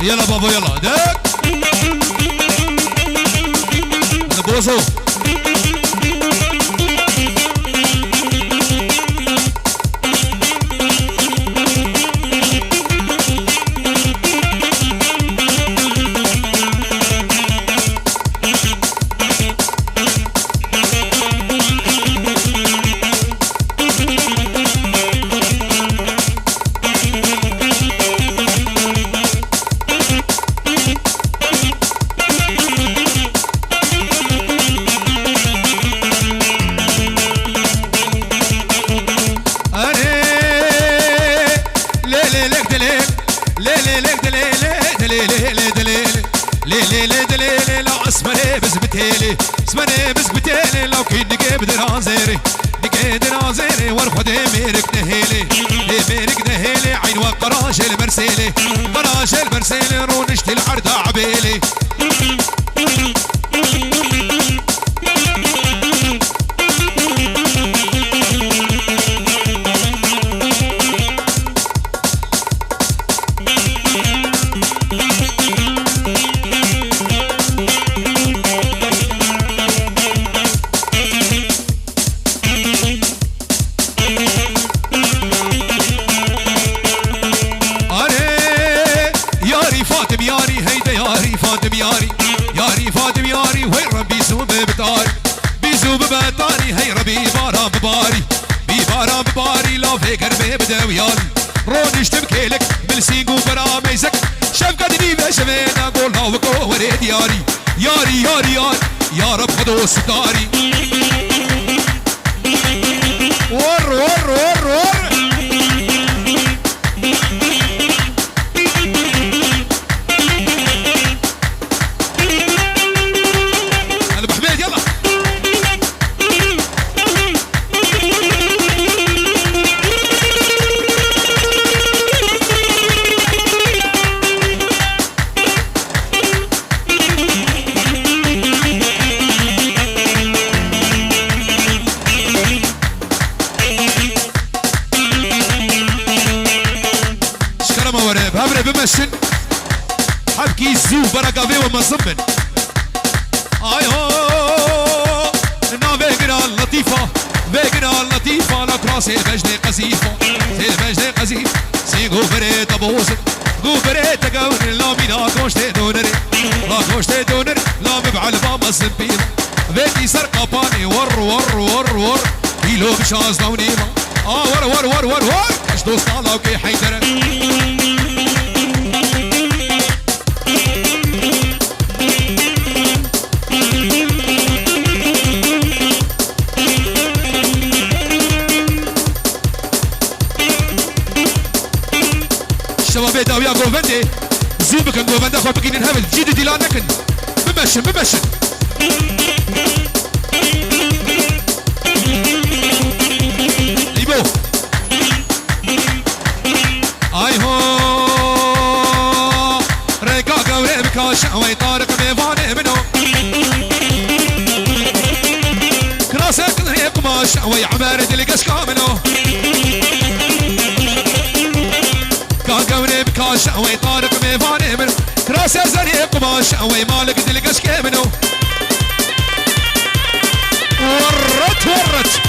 يلا بابا يلا داك نبوسو اسمني بسبتيلي لو كي نجيب درازيري نجيب درازيري والخدي ميرك نهيلي ميرك نهيلي عين وقراش المرسيلي قراش المرسيلي رونشت العرض عبيلي ياري فاطم ياري وين ربي سوب بطاري بيسوب بطاري هي ربي بارا بباري ببارا بباري لا فكر بيبدا وياري رونش تبكيلك بالسينجو براميزك شفقتني بشمينا قول هاوكو وريد ياري ياري ياري ياري يا رب خدو ستاري ور ور ور ور بمشن حبكي الزو برقابي ومصمن ايهو نا فيقرا اللطيفة فيقرا اللطيفة لا كراسي البجدي قزيفة البجدي قزيف سي غوفري تبوسن غوفري تقون لا مينا كوشتي دونري لا كوشتي دونري لا مبعل بابا سنبيل فيتي سرقة باني ور ور ور ور كيلو بشاز دونيما ور ور ور ور ور اش دوست على وكي حيدر شباب داويا جوفندي زوبك جوفندا خو بكين الهبل جيدي دي لانكن بمشن بمشن ليبو اي هو ريكا قوري بكاش وي طارق ميفاني منو كراسك هي قماش وي عمار دلقش كامنو قوري بكاش وي طارق ميفاني منو كراسة زري قماش وي مالك دلقش كامنو ورت ورت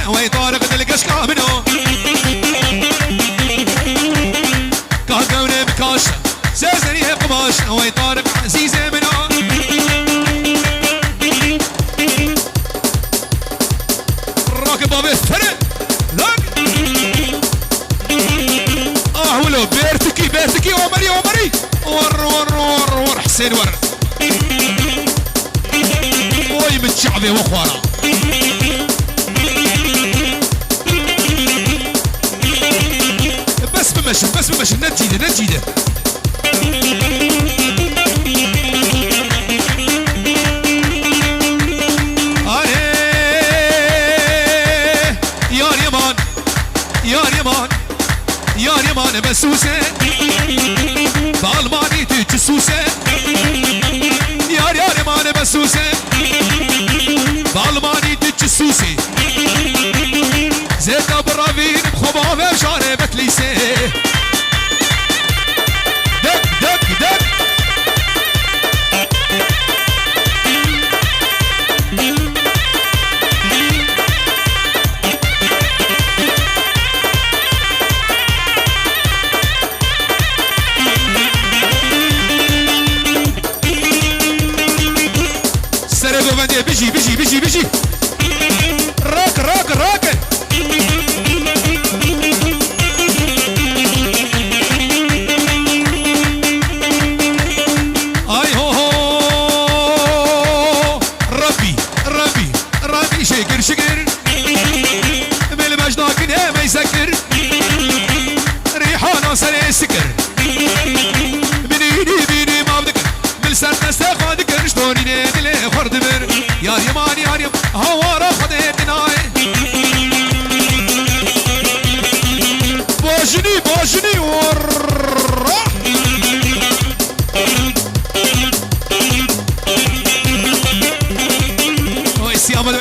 وي طارق دلقش كامنو كاكوني بكاش سيزني قماش وي طارق عزيزي منو راكب بابي فرق لك ولو بيرتكي بيرتكي عمري عمري ور ور ور ور حسين ور وي متشعبي وخوارا بس بمشي نجيده بسوسه بالماني تجسوسه يار يار مان بسوسه بالماني تجسوسه زيت برافين بخبابه بشاره بتليسه دق دق دق بيجي بيجي بيجي بيجي راك راك راك اي هو هو ربي ربي ربي شكر شكر بالمجد كده ما يسكر ريحانه سري سكر بنيني بيني ما بذكر بلسان نستخدم ذكر شلوني نادي فرد بر يا يمان يا يم هوارا خدتناي باجني باجني ور هاي سيامل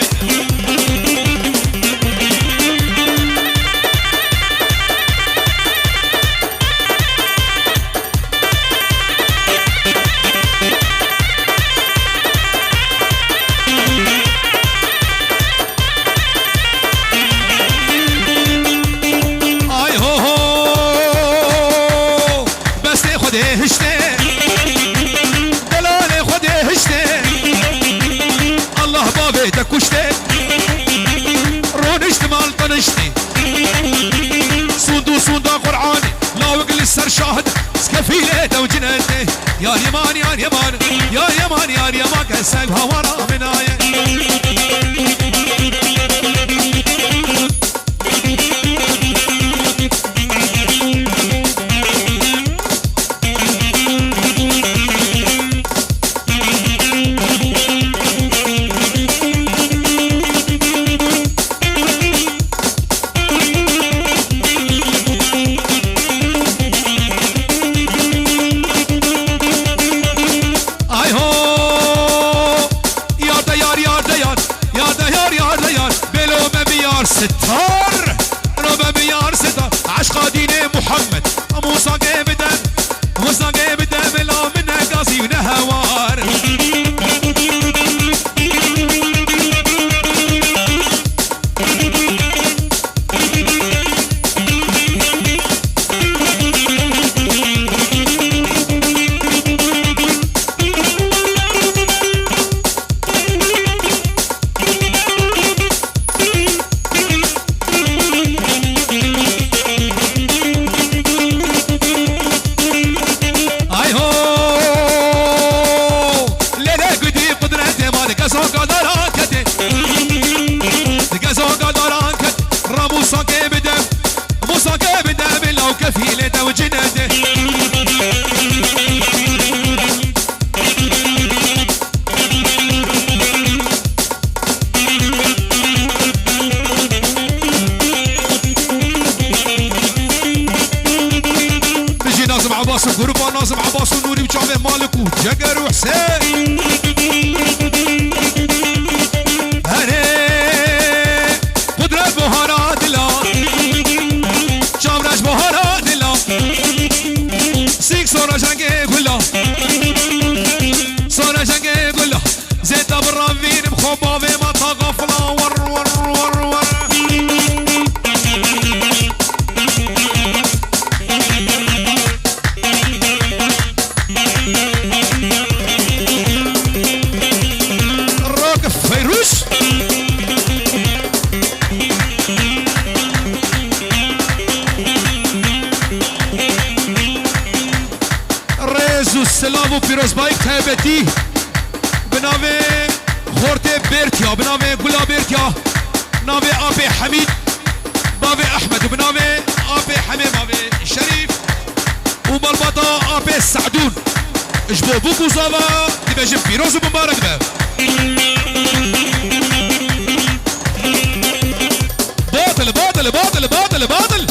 كشتي رونشت مال طنشتي صندو قرعاني لا وقل السر شاهد سكفيلة وجنتي يا اليمان يا اليمان يا اليمان يا اليمان كسبها ورا منايا ستار ربع مليار ستار عشقا ديني محمد موسى قيبدن موسى قيبدن لا منها قاسي ونهوار كفيلة وجنده بيجي ناظم عباس الجروبا ناظم عباس النوري وجامع مالك وجقر وحسين هني قدرة بهارات لا شامرش بهارات لا سيك صورة جنگي كلها صورة جنگي كلها زيت بالرافين بخبابي ما تغفلا ور ور ور ور الراقف فيروز سلام پیروز بایک تایبتی بناوه خورته برتیا بناوه گلا برتیا ناوه آب حمید باب احمد وبناوه آب حمید باب شریف ومالبطا آب سعدون اجبو بوكو زاوا دي پیروز مبارک به باطل باطل باطل باطل باطل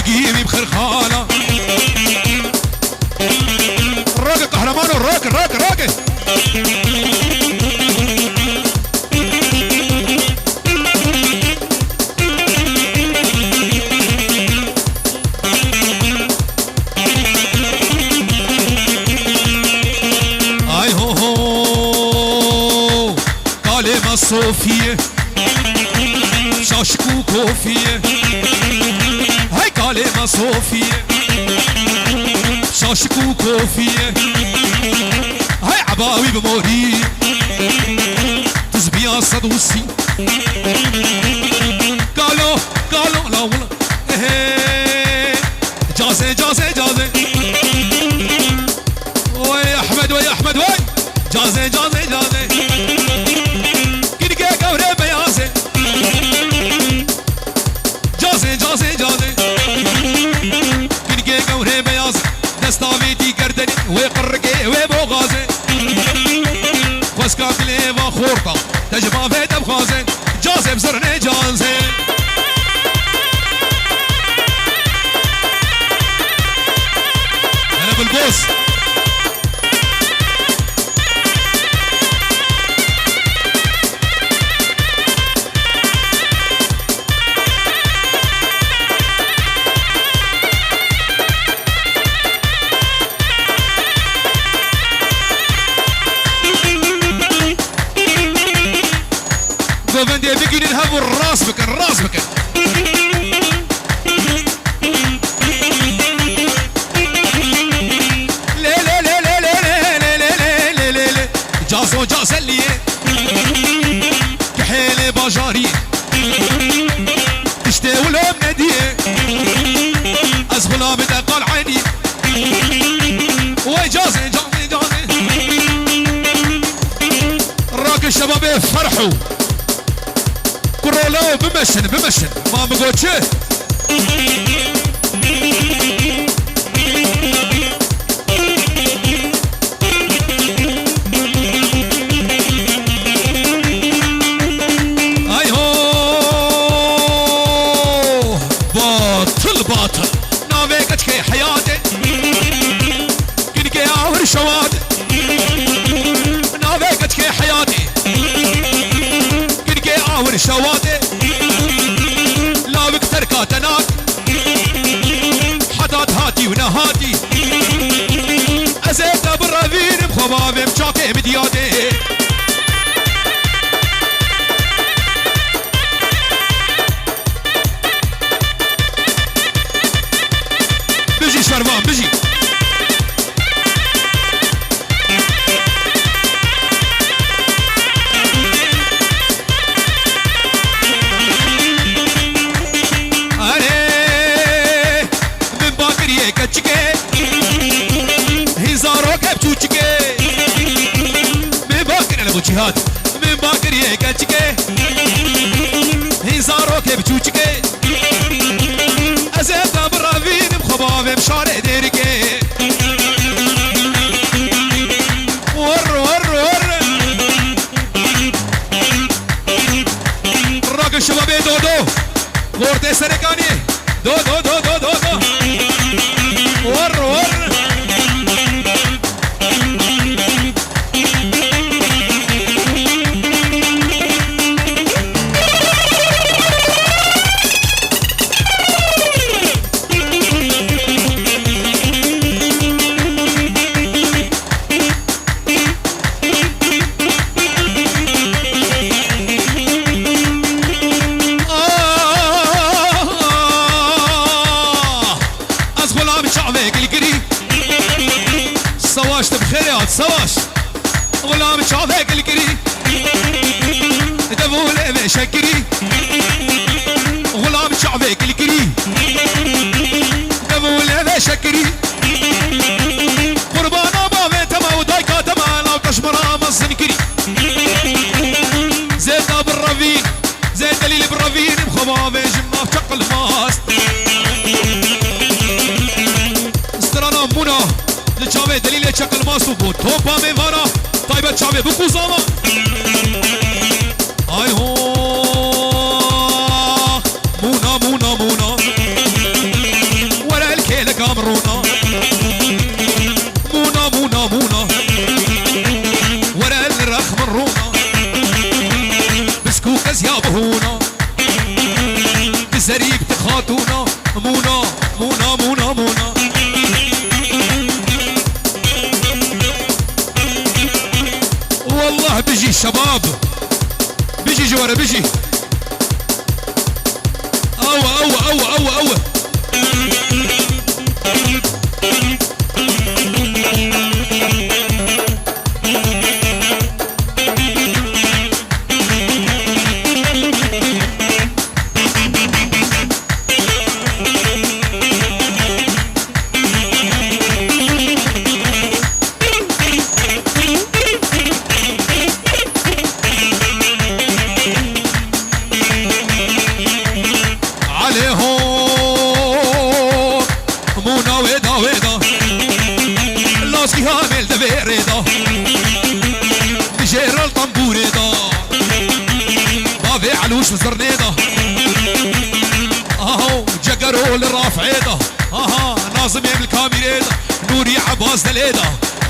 قيمي بخير خالة الراجل قهرمان الراجل راجل اي هو كلمة صوفية شاشكو كوفية هاي كلمة صوفية شاشكو كوفية هاي عباوي بمورية تزبيا صدوسي قالوا لا والله جازي وي احمد وي جازي كنكي قوري بيازي جازي كنكي قوري بيازي دستاويتي كردني ويقرقي ويبوغازي واسكات ليفا خورطة تجمع في دبخازي جازي بزرني جازي انا بالبوس بدي بيجي الهب والراس بكن لا جازو اللي كحيلي باجاري تشتي ولو بنديه ازغلا بدقال عيني وي جازي راك الشباب فرحوا كرولا بمشن ما بقول شيء اي هو باطل نافيكت كي حياتي كنكي اعور شواتي نافيكت كي حياتي كنكي اعور شواتي لا بكتر كاتناك حداد هاتي ونهاتي ازيت بالرافين بخبابي مشاكي بدياتي بيجي شربان بيجي جهاد من باكر يكتشكي هزارو كيف تشوشكي ازيت برافين بخباب بشارع ديركي ور الراجل الشباب دو غورتي سرقاني دو ور سواش غلام شافك الكري دبول بشكري غلام شافك الكري دبول بشكري قربانا بابي تما ودايكا تما لو كشمرا مصنكري زيت بالرافين زيت دليل بالرافين بخبابي جمع شق الماس استرانا منا لچاوه دلیل چکل ماسو بود توپا میوانا طایبت چاوه بکو زاما آی هو مونا مونا مونا مونا مونا والله بيجي الشباب بيجي جوارة بيجي أوه علوش الزرنيضة اهو جقروا للرافعيضة اها ناظم يم الكاميريضة نوري عباس دليضة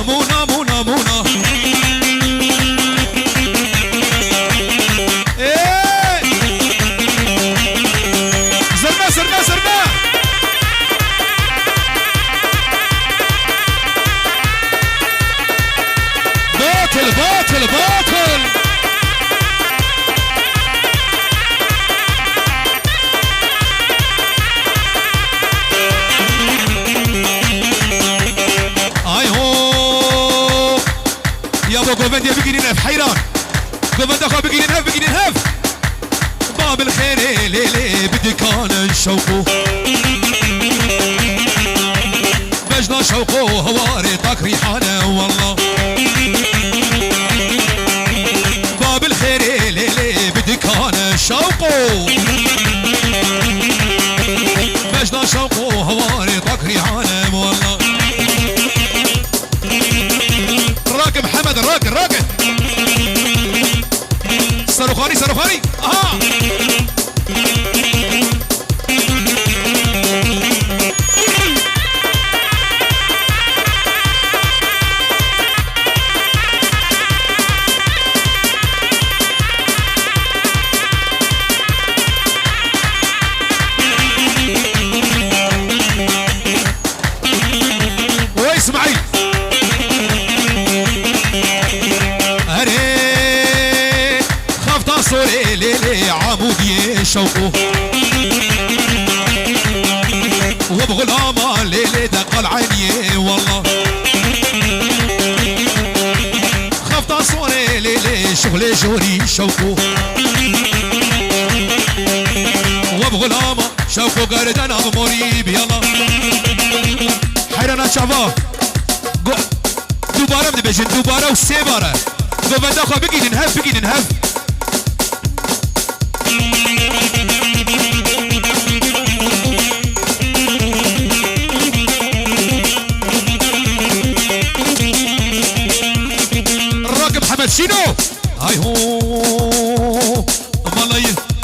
مونا مونا مونا ايه زرنا زرنا زرنا باطل باطل باطل قوفنديا بقينين هف حيران قوفندا خو بقينين هف باب الخير ليلي بدي كان شوقو بجنا شوقو هواري طاك ريحانه والله باب الخير ليلي بدي كان شوقو بجنا شوقو هواري طاك ريحانه والله راكب محمد راكب صاروخاني اها واسمعي صوري ليلي عمودي شوقه وبغلامة ليلي دق العيني والله خفت صوري ليلي شغلي جوري شوقه وبغلامة شوقه قارد انا بموريب يلا حيرانا شعبا دوباره بدي بجن دوباره وسي باره قوفندا خو بقينين هف محمد شنو هاي هو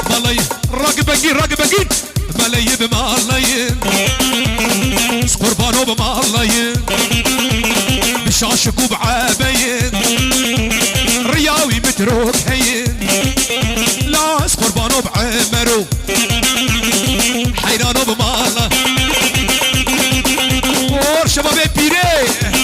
ملاي راقب بنجين ملاي بمالاي سقربانو بمالاي بشاشكو بعباين رياوي متروك هين لا سقربانو بعمرو حيرانو بمالا ور شباب بيري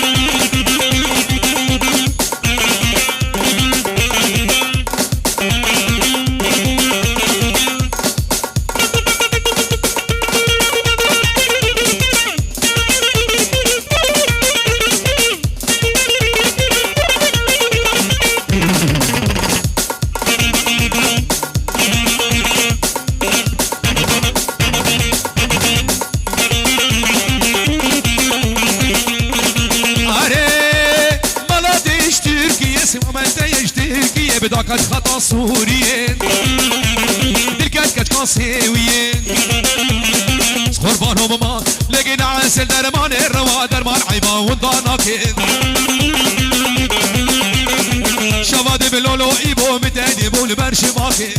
بداكت خطا سوريين دلكت كتكا سيويين سخربانهم ما لقينا عسل درمان الروا درمان عيبا ونداناكين شواد بلولو ايبو متاني بول برشي ماكين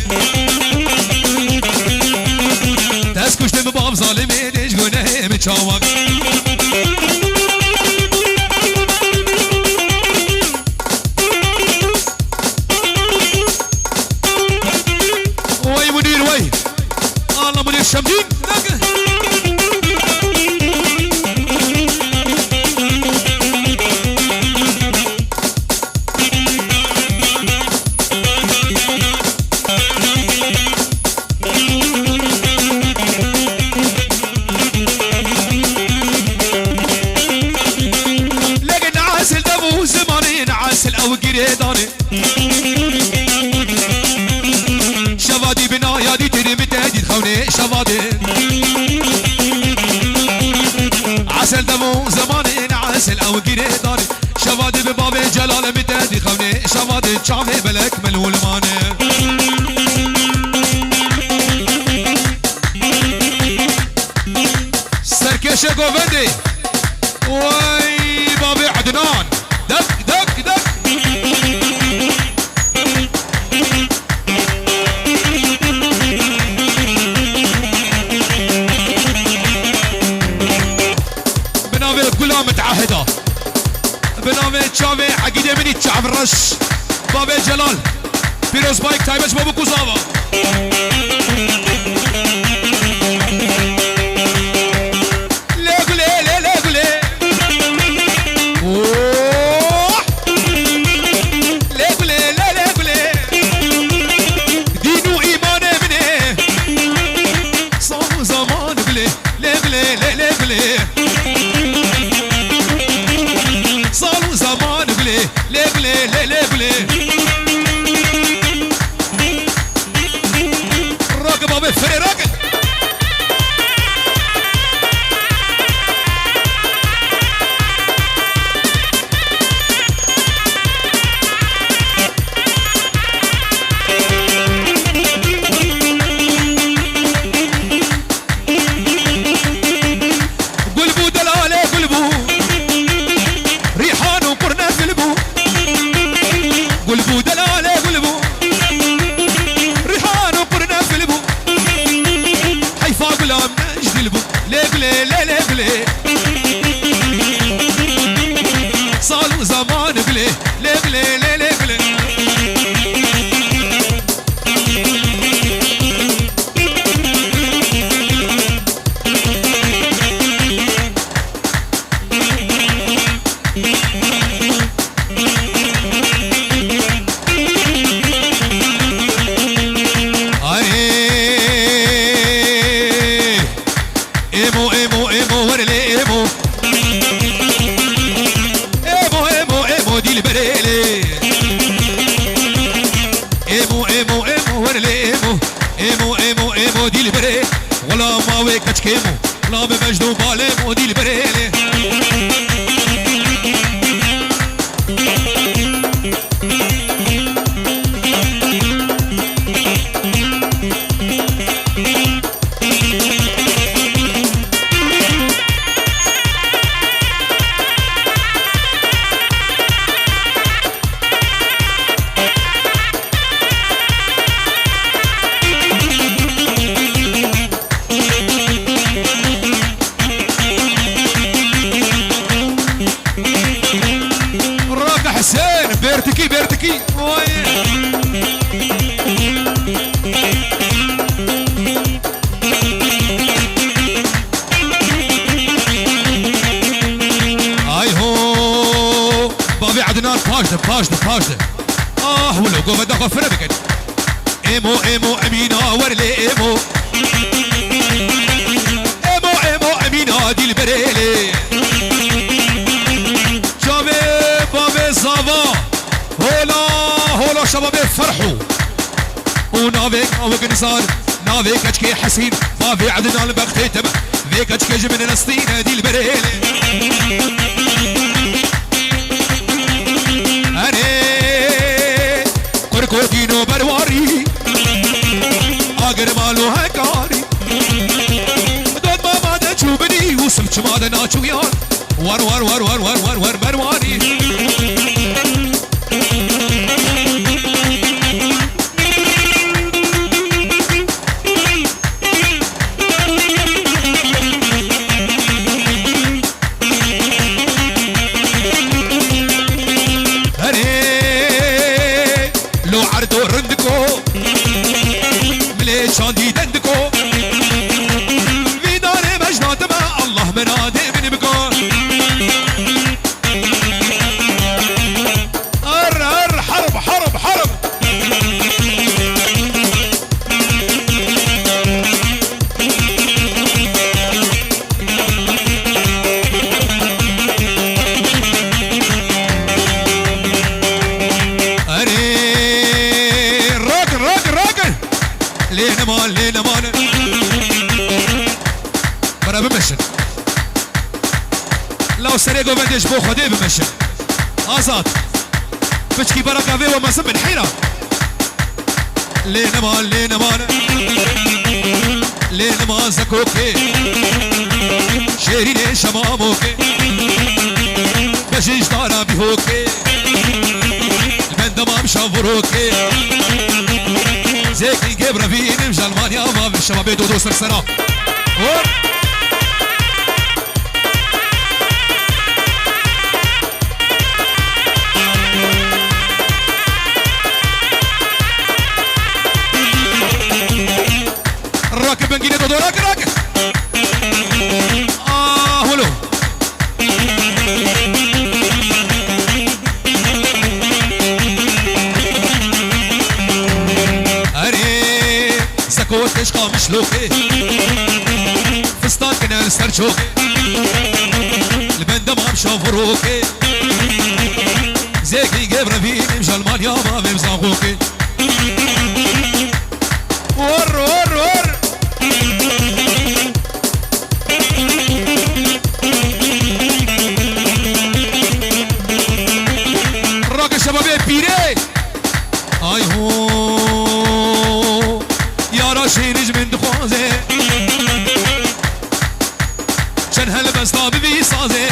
تسكشت بباب ظالمين ايش قناه متشاوك شمدين مثل او گیره داره شواده به باب جلال متدی خونه شواده چاوه بلک ملول مانه سرکش گوونده وای باب عدنان دق دق دق بنامه گلا متعهده بنامه چاوه عقیده منی چعب رش باب جلال پیروز بایک تایبش بابو کوزاوا پاشده ولو قوة دقة فربكن ايمو ايمو امينة ورلي ايمو ايمو ايمو امينة دي البريلي شباب بابي صافا هولا شباب فرحوا ونافيك اوك نصار نافيك اشكي حسين بابي عدنا البختي تبع فيك اشكي جبن نسطينة دي البريلي كوتينو برواري اگر مالو هكاري دود ما دا تشوبني وسمت ما دا ناچو يار ور ور ور ور ور ور ور برواري شاندي دندكو في دار مجنات ما الله منادي من بقول لو سريقو بدش بو خدي بمشي آزاد بشكي بركة في ومسم من حيرة لين ما لين ما زكوكي شيرين شماموكي بشيش دارا بيهوكي البندمام شافروكي زيكي جبرا فيني مجالمانيا ما بالشباب دودو سرسرا راكب بنجيني دودو راك هلو اري زكوت عشقا مشلوكي فستان كنال سرجوكي البندم عم شافروكي زيكي جبرا فيني مجالمانيا ما بمزاغوكي ور راك الشباب بيري اي هو يا راشي نجم دخوازي شن هالبس طابي بيصازي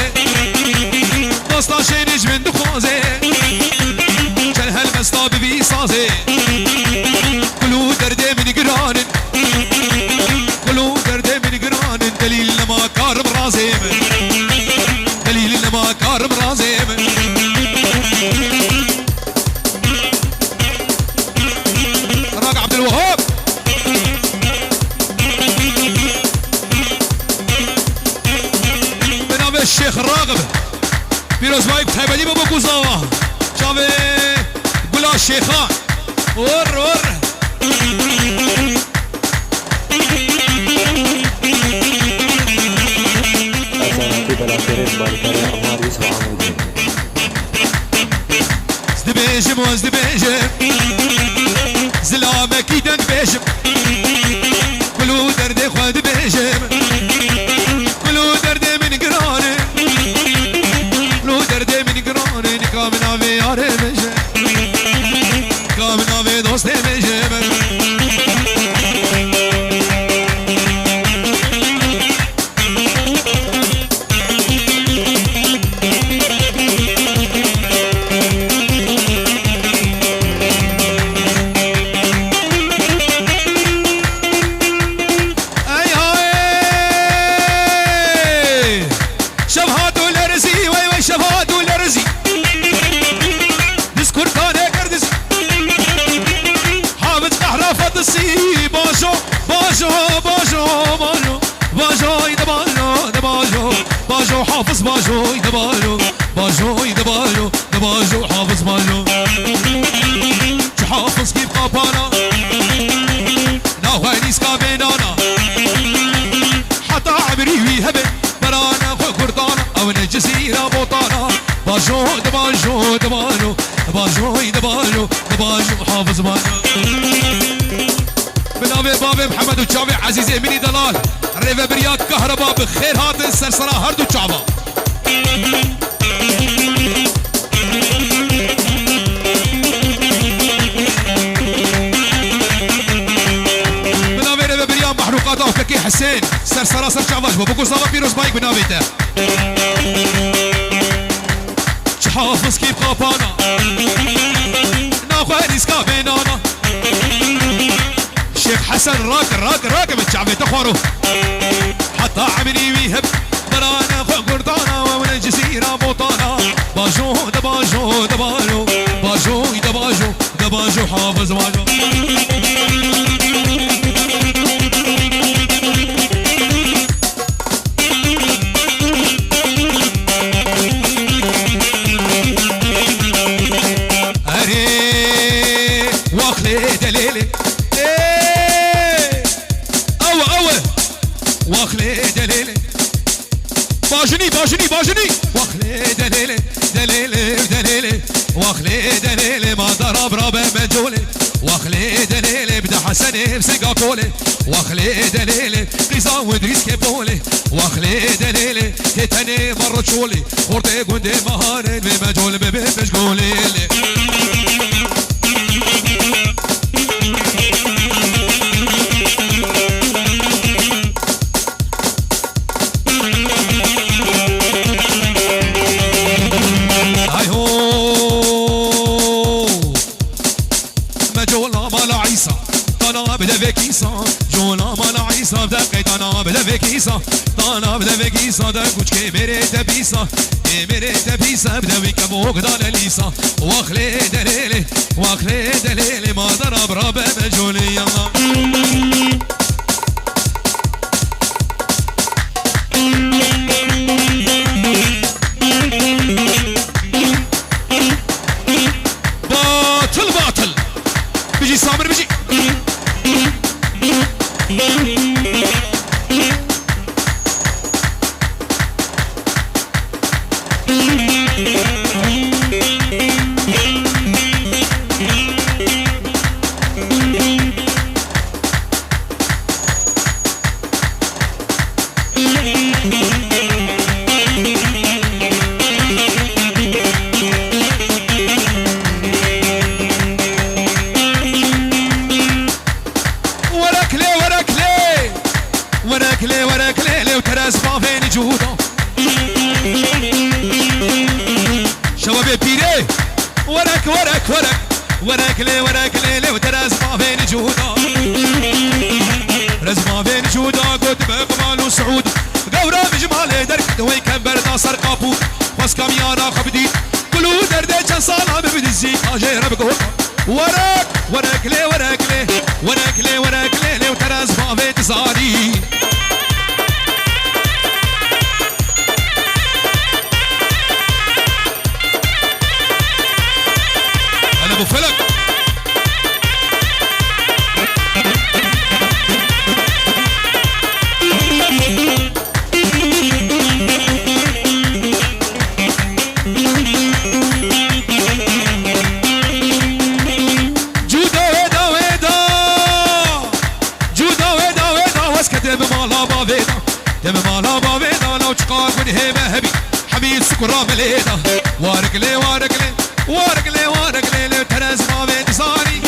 دوستا شي نجم دخوازي شن هالبس طابي بيصازي كلو دردي من قران كلو دردي من قران دليل لما كارم رازي دليل لما كارم رازي راق عبد الوهاب بنام الشيخ الراغب بيروز بايك تهيبالي بابا كوزاوا شافي قولا الشيخان ور زدبيجم وزدبيجم زلامة كيدن بيجم كلو دردي خود بيجم كلو دردي من قراني كلو دردي من قراني كامنا في ياري بيجم كامنا في دوستي بيجم حافظ باجو يدباجو باجو يدباجو دباجو حافظ باجو حافظ كيف قابانا ناوهانيس كابينانا حتى عمري ويهبن برانا خو كردانا او الجزيرة بوطانا باجو دباجو دباجو باجو يدباجو دباجو حافظ باجو بنابي بابي محمد وشافي عزيزي مني دلال ريفا برياد كهرباء بخير هات السرسرة هردو شعبا بنابي ريفا برياد محروقات او ككي حسين سرسرة سر شعباش بابو صابا بيروز بايك بنابي تا حافظ كيف قابانا ناخواني سكا بينانا شيخ حسن راك من شعبي تخورو حتى عملي ويهب برانا خو قردانا ومن الجزيرة بوطانا باجو دباجو دباجو باجو دباجو دباجو حافظ باجو اري واخلي دليلي واخلي دليلي باجني واخلي دليلي واخلي دليلي ما ضرب ربع مجولي وخليد ليلي بدا حسن بسقا كولي وخليد ليلي قيصا ودريس كيبولي وخليد ليلي تيتاني مرة شولي خورتي قندي مهارين بمجول ببيبش قولي جونا مالا عيسى بدقيت انا بدا فيكيسا طانا بدا فيكيسا دا كوش كي ميري تبيسا كي ميري تبيسا بدا ويكا بوك دانا ليسا واخلي دليلي واخلي دليلي ما ضرب رابع مجولي يلا باطل باطل بيجي صابر بيجي ورك لي وتراز ما بين جودا رزما بين جودا قد بقبال وسعود قورا بجمال درك دوي كبر ناصر قابو بس كم يارا خبدي كلو درد كان صالح ببد الزيك اجير بقول ورك لي وتراز ما بين زاري انا ابو فلك سكرة مليدة وارق لي ترز ما بين صاري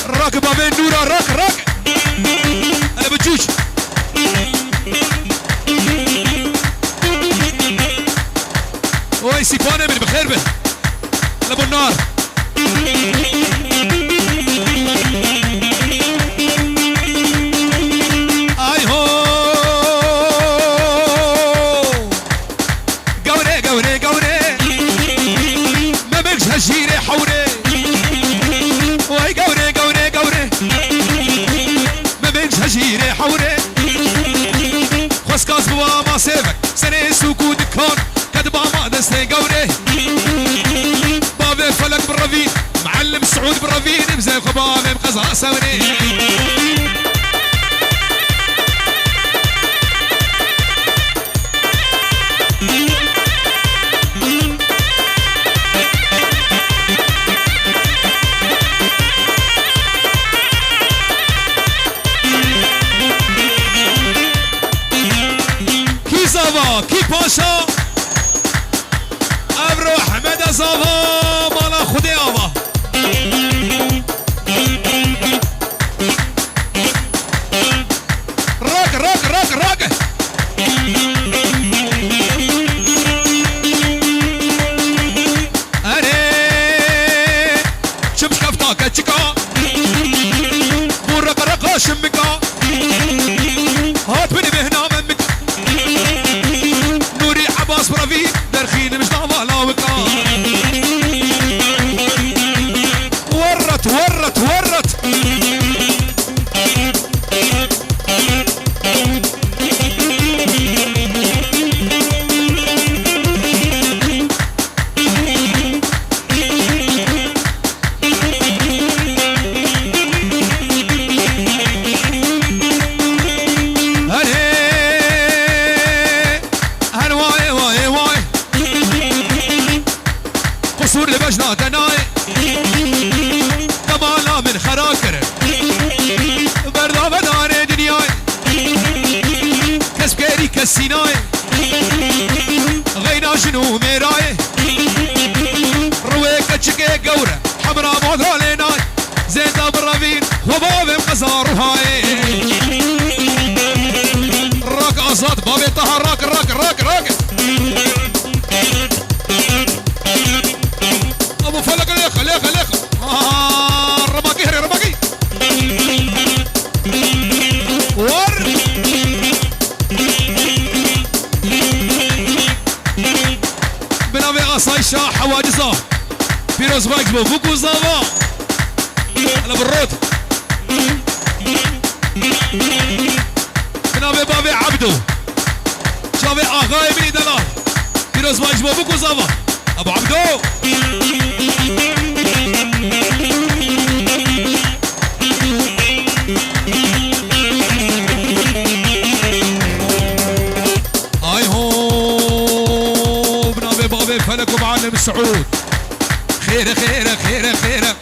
راكبة بين نورة راك انا بتجوج وي سيبوني من بخير به لابو النار اي هو قوري ما بقش هالشيري حوري وي قوري ما بقش هالشيري حوري خسكاس بوا ما سيبك سنة سوكو دكان كدبا ما دستي قوري بابي فلك بالرفين معلم سعود بالرفين بزي خبابي بقزا سوري كي باشا ابرو احمد زافا مالا خدي ابا راك اري شمش كفتا كتشكا ورق شمكا هات بني بهنا منك نوري عباس برافين درخين مش ضعفة لا وكا ورت الخراكر بردا بدار دنياي كسكري كسيناي غينا شنو ميراي رويك تشكي قورة حمرا مودرا ليناي زيتا بالرافين وبابي مقزار هاي راك أصاد بابي طهر راك راك راك راك ابو فلك ليخ ليخ ليخ رباكي هري رباكي ور بنابي قصايشة حواجزة بيروز واجبه بوكو زافا على بالروت بنابي بابي عبدو شافي اغاي بني دلال بيروز واجبه بوكو زافا ابو عبدو اي هو بنابي بابي فلك ومعلم سعود خيره خيره خيره خيره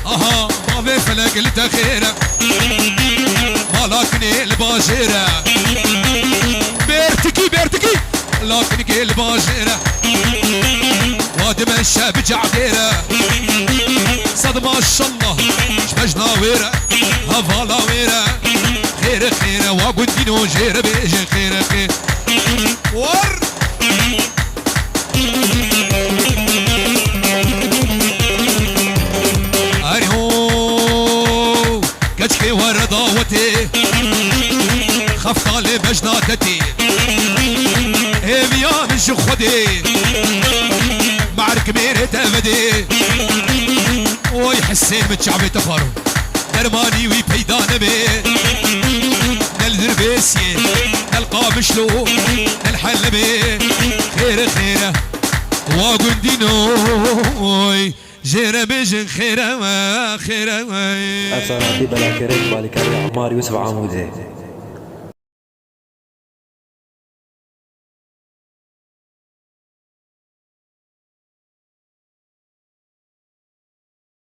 اها بابي فلك قلت خيره مالكني الباشره بيرتكي بيرتكي لكن الباشره وادم الشاب جعديره صد ما شاء الله شبجنا ويره هفالا ويره خير خير واقول دينو جير بيجي خير خير ور اريو كتكي ورداوتي خف طالب بجناتتي هيميا من شخودي معرك ميرة تفدي وي حسين متشعبي تفارو درماني وي بيدا نبي نلدربيسي نلقى مشلو نلحلبي خير خير واقول دينوي جيرة بيجن خير ما خير ما أفسر عتيبة لا كريم بالي كريم عمار يوسف عمودي